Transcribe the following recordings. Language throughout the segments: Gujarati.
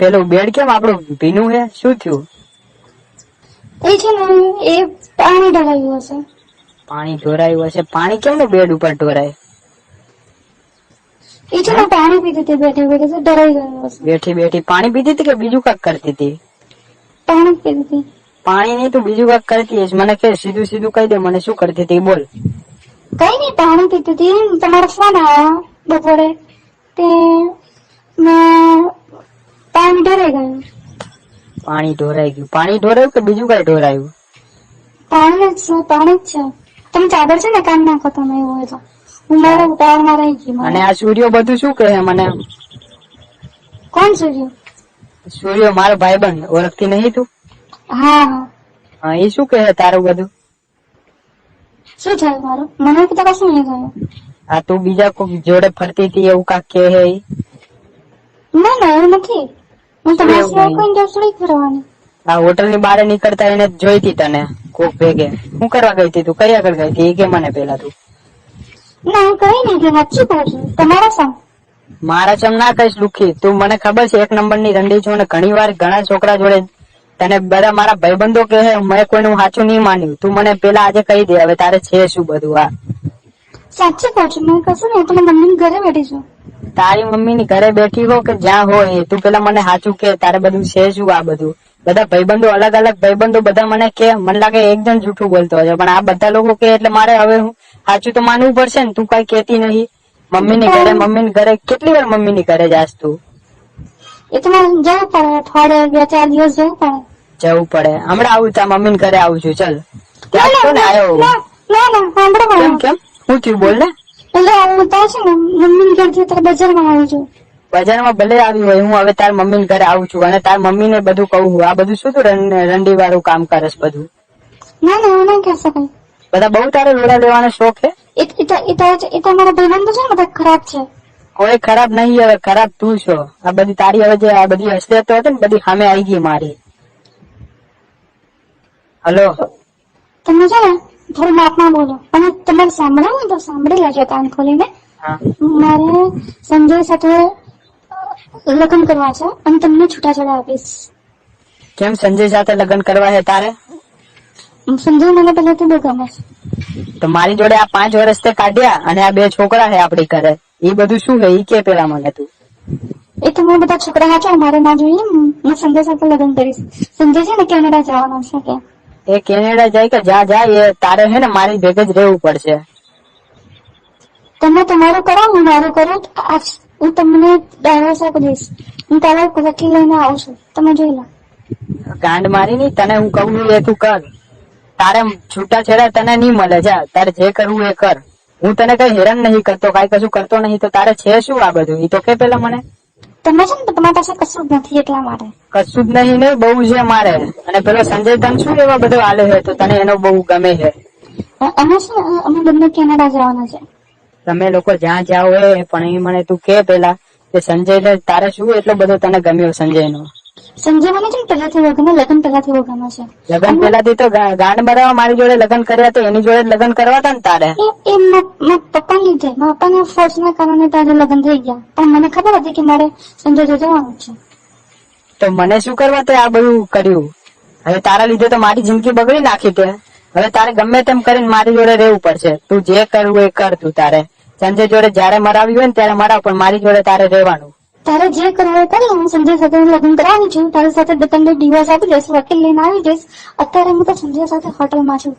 પેલું બેડ કેમ આપણું ભીનું હે? શું થયું? એ છે ને એ પાણી ઢળાયું હશે. પાણી ઢોરાયું હશે? પાણી કેમ બેડ ઉપર ઢોરાય? એ છે ને પાણી પીતી હતી બેઠી બેઠી તો ઢળાઈ ગયું હશે. બેઠી બેઠી પાણી પીતી હતી કે બીજું કાંક કરતી હતી? પાણી પીતી હતી. પાણી નહીં તું બીજું કાંક કરતી હશે. મને કે સીધું સીધું કહી દે મને શું કરતી હતી બોલ. કઈ નહીં પાણી પીતી હતી. તમારો ફોન આવ્યો બપોરે તે મેં પાણી ઢળાઈ ગયું. પાણી ઢોરાઈ ગયું? પાણી ઢોરાયું કે બીજું કઈ ઢોરાયું? પાણી જ છે, પાણી જ છે. તમે ચાદર છે ને કાઢી નાખો તમે એવું હોય તો. હું મારા ઉતાવળમાં રહી ગઈ. અને આ સૂર્ય બધું શું કહે મને? કોણ સૂર્ય? સૂર્ય મારો ભાઈબંધ, ઓળખતી નહીં તું? હા હા. હા, એ શું કહે તારું બધું? શું થયું મારું? મને તો કશું નહીં થયું. આ તું બીજા કોઈ જોડે ફરતી હતી એવું કાંક કહે હે ઈ? ના ના એવું નથી. હું તમારા સિવાય કોઈ જોડે થોડી ફરવાની. આ હોટલ ની બહાર નીકળતા એને જોઈ હતી તને કોક ભેગે. શું કરવા ગઈ હતી તું? કઈ આગળ ગઈ હતી એ કે મને પેલા તું. ના હું કઈ નહીં કે સાચું કહું છું. તમારા સામે મારા ચમ ના કહીશ લુખી. તું મને ખબર છે એક નંબર ની રંડી છું અને ઘણી વાર ઘણા છોકરા જોડે તને બધા મારા ભાઈબંધો કહે મેં કોઈનું સાચું નહીં માન્યું. તું મને પેલા આજે કહી દે હવે તારે છે શું બધું? આ સાચું કહું છું. મેં કશું નહીં. તમે મમ્મી ઘરે બેઠી છું. તારી મમ્મી ની ઘરે બેઠી હો કે જ્યાં હોય તું પેલા મને સાચું કે તારે બધું છે શું? આ બધું બધા ભાઈબંધો અલગ અલગ ભાઈબંધો બધા મને કે મને લાગે એક જણ જૂઠું બોલતો હશે પણ આ બધા લોકો કે એટલે મારે હવે હું સાચું તો માનવું પડશે ને. તું કઈ કેતી નહીં. મમ્મી ની ઘરે કેટલી વાર મમ્મી ની ઘરે જાસ તું? એ તો મારે જવું પડે. અઠવાડિયે 2-4 દિવસ જવું પડે. જવું પડે. હમણાં આવું તા મમ્મી ને ઘરે આવું છું. ચાલ ત્યાં તો ને આવ્યો. ના સાંભળો કેમ મને. કેમ શું થયું બોલ ને? એટલે હું તો છે ને મમ્મી ઘરથી અત્યારે બજારમાં આવી છું. બજારમાં ભલે આવી હોય હું હવે તાર મમ્મી ઘરે આવું છું અને તાર મમ્મી ને બધું કહું. આ બધું શું તું રંડી વાળું કામ કરસ બધું? ના ના એવું નહીં કહી શકાય. બધા બહુ તારે લોડા લેવાનો શોખ છે? એ તો મારા ભાઈબંધો છે ને બધા ખરાબ છે. કોઈ ખરાબ નહીં હવે ખરાબ તું છો. આ બધી તારી હવે જે આ બધી હસલિયતો હતી ને બધી સામે આવી ગઈ મારી. હલો તમે છે ને થોડું માપમાં બોલો અને તમારે સાંભળો ને તો સાંભળી લેજો કાન ખોલીને. હા મારે સંજય સાથે લગ્ન કરવા છે અને તમને છૂટાછેડા આપીશ. કેમ સંજય સાથે લગ્ન કરવા છે તારે? સંજય મને પહેલાથી બહુ ગમે છે. તો મારી જોડે આ 5 વર્ષ તે કાઢ્યા અને આ 2 છોકરા છે આપડી ઘરે એ બધું શું છે? ઈ કે પેલા મને તું. એ તો હું બધા છોકરા હાચો મારે ના જોઈએ. હું સંજય સાથે લગ્ન કરીશ. સંજય છે ને કેનેડા જવાનો છે કે એ કેનેડા જાય કે જ્યાં જાય એ તારે છે ને મારી ભેગે જ રહેવું પડશે. તમે તમારું કરો હું મારું કરું. હું તમને ડાયવર્સ આપી દઈશ. હું તારા વકીલ લઈને આવું છું. તમે જોઈ લો. ગાંડ મારી નહીં તને હું કહું છું એ તું કર. તારે છૂટાછેડા તને નહીં મળે. જા તારે જે કરવું એ કર. હું તને કઈ હેરાન નહીં કરતો કઈ કશું કરતો નહીં. તો તારે છે શું આ બધું? એ તો કે પેલા મને. તમે છે ને તમારી પાસે કશું જ નથી એટલા માટે. કશું જ નહીં ને બહુ છે મારે. અને પેલો સંજય તને શું એવા બધું હાલે છે તો તને એનો બહુ ગમે છે? અમે છે ને અમે બંને કેનેડા જવાના છે. તમે લોકો જ્યાં જાઓ એ પણ એ મને તું કે પેલા કે સંજય તારે શું એટલો બધો તને ગમ્યો સંજય નો? સંજય મને છે ને પહેલાથી બહુ ગમે. લગ્ન પહેલાથી બહુ ગમે છે. લગ્ન પેલાથી તો ગાંડ બરાબર મારી જોડે લગ્ન કર્યા તો એની જોડે લગ્ન કરવા હતા ને તારે? એ મારા પપ્પા લીધે મારા પપ્પાના ફોર્સ ના કારણે તારે લગ્ન થઈ ગયા. પણ મને ખબર હતી કે મારે સંજય જોડે જવાનું છે. તો મને શું કરવા તે આ બધું કર્યું? હવે તારા લીધે તો મારી જિંદગી બગડી નાખી તે. હવે તારે ગમે તેમ કરીને મારી જોડે રહેવું પડશે. તું જે કરવું એ કર. તું તારે સંજય જોડે જયારે મરાવી હોય ને ત્યારે મરાવ પણ મારી જોડે તારે રહેવાનું. તારે જે કરવું એ કરી. હું સંજય સાથે લગ્ન કરાવી છું. તારી સાથે તમને ડિવોર્સ આપી દઈશ. વકીલ લઈને આવી જઈશ. અત્યારે હું તો સંજય સાથે હોટલમાં છું.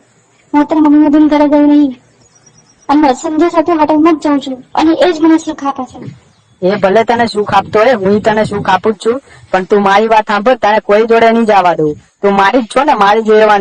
હું અત્યારે મમ્મી બેન ઘરે ગઈ નહીં અને સંજય સાથે હોટલમાં જ જાઉં છું અને એ જ મને સુખ આપે છે. એ ભલે તને સુખ આપતો હોય હું તને સુખ આપું જ છું પણ તું મારી વાત સાંભળ. તારે કોઈ જોડે નહીં જવા દઉં. તું મારી જ છો ને મારી જ રહેવાની.